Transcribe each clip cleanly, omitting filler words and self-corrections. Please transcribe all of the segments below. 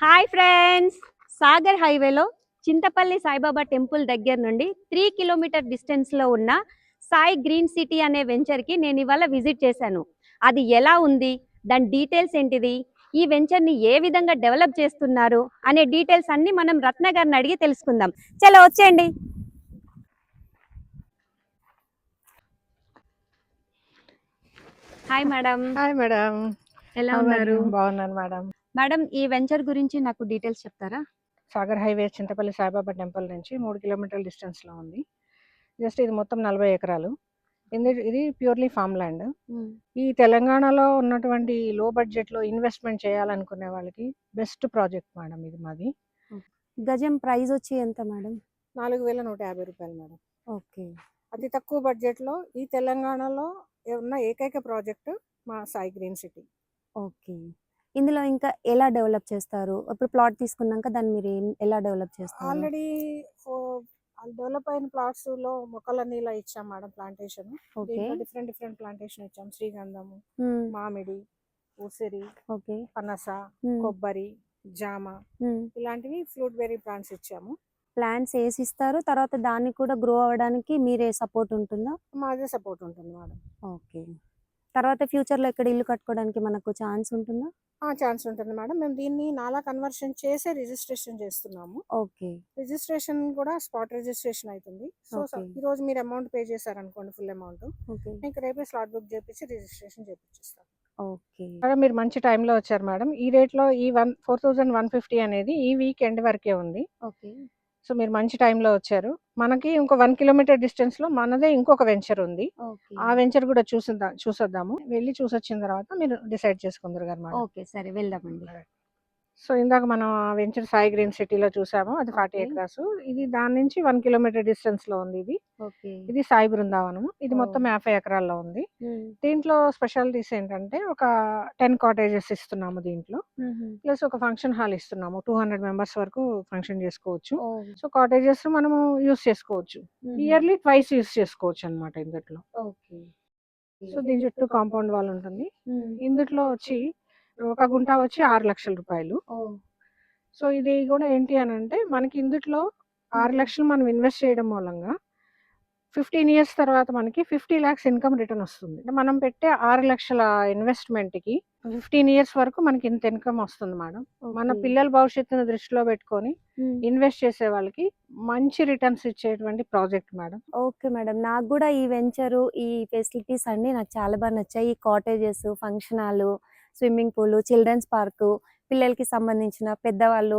Hi friends, Sagar హైవేలో Chintapalli Saibaba temple దగ్గర నుండి 3 కిలోమీటర్ డిస్టెన్స్లో ఉన్న సాయి గ్రీన్ సిటీ అనే వెంచర్కి నేను ఇవాళ విజిట్ చేశాను. అది ఎలా ఉంది, దాని డీటెయిల్స్ ఏంటిది, ఈ వెంచర్ని ఏ విధంగా డెవలప్ చేస్తున్నారు అనే డీటెయిల్స్ అన్ని మనం రత్న గారిని అడిగి తెలుసుకుందాం. చలో వచ్చేయండి. Hi madam. హాయ్ మేడం, ఎలా ఉన్నారు? బాగున్నాను మేడం. మేడం, ఈ వెంచర్ గురించి నాకు డీటెయిల్స్ చెప్తారా? సాగర్ హైవే చింతపల్లి సాయిబాబా టెంపుల్ నుంచి 3 కిలోమీటర్ల డిస్టెన్స్లో ఉంది. జస్ట్ ఇది మొత్తం 40 ఎకరాలు. ఇది ప్యూర్లీ ఫామ్ ల్యాండ్. ఈ తెలంగాణలో ఉన్నటువంటి లో బడ్జెట్లో ఇన్వెస్ట్మెంట్ చేయాలనుకునే వాళ్ళకి బెస్ట్ ప్రాజెక్ట్ మేడం ఇది మాది. గజం ప్రైస్ వచ్చి ఎంత మేడం? 4,150 రూపాయలు మేడం. ఓకే. అతి తక్కువ బడ్జెట్లో ఈ తెలంగాణలో ఉన్న ఏకైక ప్రాజెక్టు మా సాయి గ్రీన్ సిటీ. ఓకే. ఇందులో ఇంకా ఎలా డెవలప్ చేస్తారు? ఇప్పుడు ప్లాట్ తీసుకున్నాక దాన్ని మీరు ఎలా డెవలప్ చేస్తారు? ఆల్రెడీ డెవలప్ అయిన ప్లాట్స్లో మొక్కలన్నీ ఇలా ఇచ్చాం మేడం. ప్లాంటేషన్ డిఫరెంట్ ప్లాంటేషన్ ఇచ్చాం. శ్రీగంధము, మామిడి, ఉసిరి, పనస, కొబ్బరి, జామ ఇలాంటివి ఫ్రూట్ బెర్రీ ప్లాంట్స్ ఇచ్చాము. ప్లాంట్స్ వేసి ఇస్తారు, తర్వాత దాన్ని కూడా గ్రో అవ్వడానికి మీరే సపోర్ట్ ఉంటుందా? మాదే సపోర్ట్ ఉంటుంది మేడం. ఓకే. తర్వాత ఫ్యూచర్లో ఇక్కడ ఇల్లు కట్టుకోవడానికి మనకు ఛాన్స్ ఉంటుందా? ఛాన్స్ ఉంటుంది మేడం. మేము దీన్ని నాలా కన్వర్షన్ చేసే రిజిస్ట్రేషన్ చేస్తున్నాము. ఓకే. రిజిస్ట్రేషన్ కూడా స్పాట్ రిజిస్ట్రేషన్ అవుతుంది. సో ఈ రోజు మీరు అమౌంట్ పే చేశారనుకోండి, ఫుల్ అమౌంట్, ఇంకా రేపే స్లాట్ బుక్ చేపించి రిజిస్ట్రేషన్ చేపించిస్తాం. ఓకే మేడం, మీరు మంచి టైంలో వచ్చారు మేడం. ఈ రేట్లో ఈ 4,150 అనేది ఈ వీక్ ఎండ్ వరకే ఉంది. ఓకే. సో మీరు మంచి టైంలో వచ్చారు. మనకి ఇంకో 1 కిలోమీటర్ డిస్టెన్స్ లో మనదే ఇంకొక వెంచర్ ఉంది. ఆ వెంచర్ కూడా చూసొద్దాము. వెళ్ళి చూసొచ్చిన తర్వాత మీరు డిసైడ్ చేసుకుందరు గారు. ఓకే, సరే వెళ్దామండి. సో ఇందాక మనం వెంచర్ సాయి గ్రీన్ సిటీలో చూసాము. అది 40 ఎకరాస్. ఇది దాని నుంచి 1 కిలోమీటర్ డిస్టెన్స్ లో ఉంది. ఇది సాయి బృందావనం. ఇది మొత్తం 50 ఎకరాల్లో ఉంది. దీంట్లో స్పెషాలిటీస్ ఏంటంటే ఒక 10 కాటేజెస్ ఇస్తున్నాము దీంట్లో, ప్లస్ ఒక ఫంక్షన్ హాల్ ఇస్తున్నాము. 200 మెంబర్స్ వరకు ఫంక్షన్ చేసుకోవచ్చు. సో కాటేజెస్ మనము యూస్ చేసుకోవచ్చు. ఇయర్లీ ట్వైస్ యూస్ చేసుకోవచ్చు అనమాట ఇందులో. సో దీని చుట్టూ కాంపౌండ్ వాల్ ఉంటుంది. ఇందులో వచ్చి ఒక గుంట వచ్చి 6 లక్షల రూపాయలు. సో ఇది కూడా ఏంటి అని అంటే మనకి ఇందులో 6 లక్షలు మనం ఇన్వెస్ట్ చేయడం మూలంగా 15 ఇయర్స్ తర్వాత మనకి 50 lakhs ఇన్కమ్ రిటర్న్ వస్తుంది. మనం పెట్టే 6 లక్షల ఇన్వెస్ట్మెంట్ కి 15 ఇయర్స్ వరకు మనకి ఇంత ఇన్కమ్ వస్తుంది మేడం. మన పిల్లల భవిష్యత్తును దృష్టిలో పెట్టుకొని ఇన్వెస్ట్ చేసే వాళ్ళకి మంచి రిటర్న్స్ ఇచ్చేటువంటి ప్రాజెక్ట్ మేడం. ఓకే మేడం, నాకు కూడా ఈ వెంచరు, ఈ ఫెసిలిటీస్ అన్ని నాకు చాలా బాగా నచ్చాయి. ఈ cottages, function hall, swimming pool, children's park, పిల్లలకి సంబంధించిన పెద్దవాళ్ళు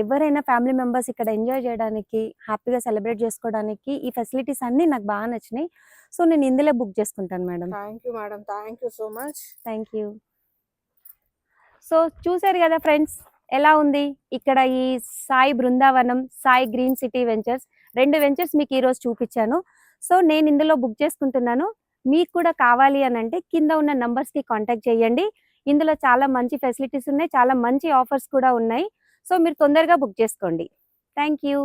ఎవరైనా ఫ్యామిలీ మెంబర్స్ ఇక్కడ ఎంజాయ్ చేయడానికి, హ్యాపీగా సెలబ్రేట్ చేసుకోవడానికి ఈ ఫెసిలిటీస్ అన్ని నాకు బాగా నచ్చినాయి. సో నేను ఇందులో బుక్ చేసుకుంటాను madam. Thank you madam, thank you so much. Thank you. So చూసారు కదా ఫ్రెండ్స్, ఎలా ఉంది ఇక్కడ ఈ Sai Brindavanam, Sai green city ventures, 2 ventures మీకు ఈరోజు చూపించాను. సో నేను ఇందులో బుక్ చేసుకుంటున్నాను. మీకు కూడా కావాలి అని అంటే కింద ఉన్న నంబర్స్కి కాంటాక్ట్ చేయండి. ఇందులో చాలా మంచి ఫెసిలిటీస్ ఉన్నాయి, చాలా మంచి ఆఫర్స్ కూడా ఉన్నాయి. సో మీరు తొందరగా బుక్ చేసుకోండి. Thank you.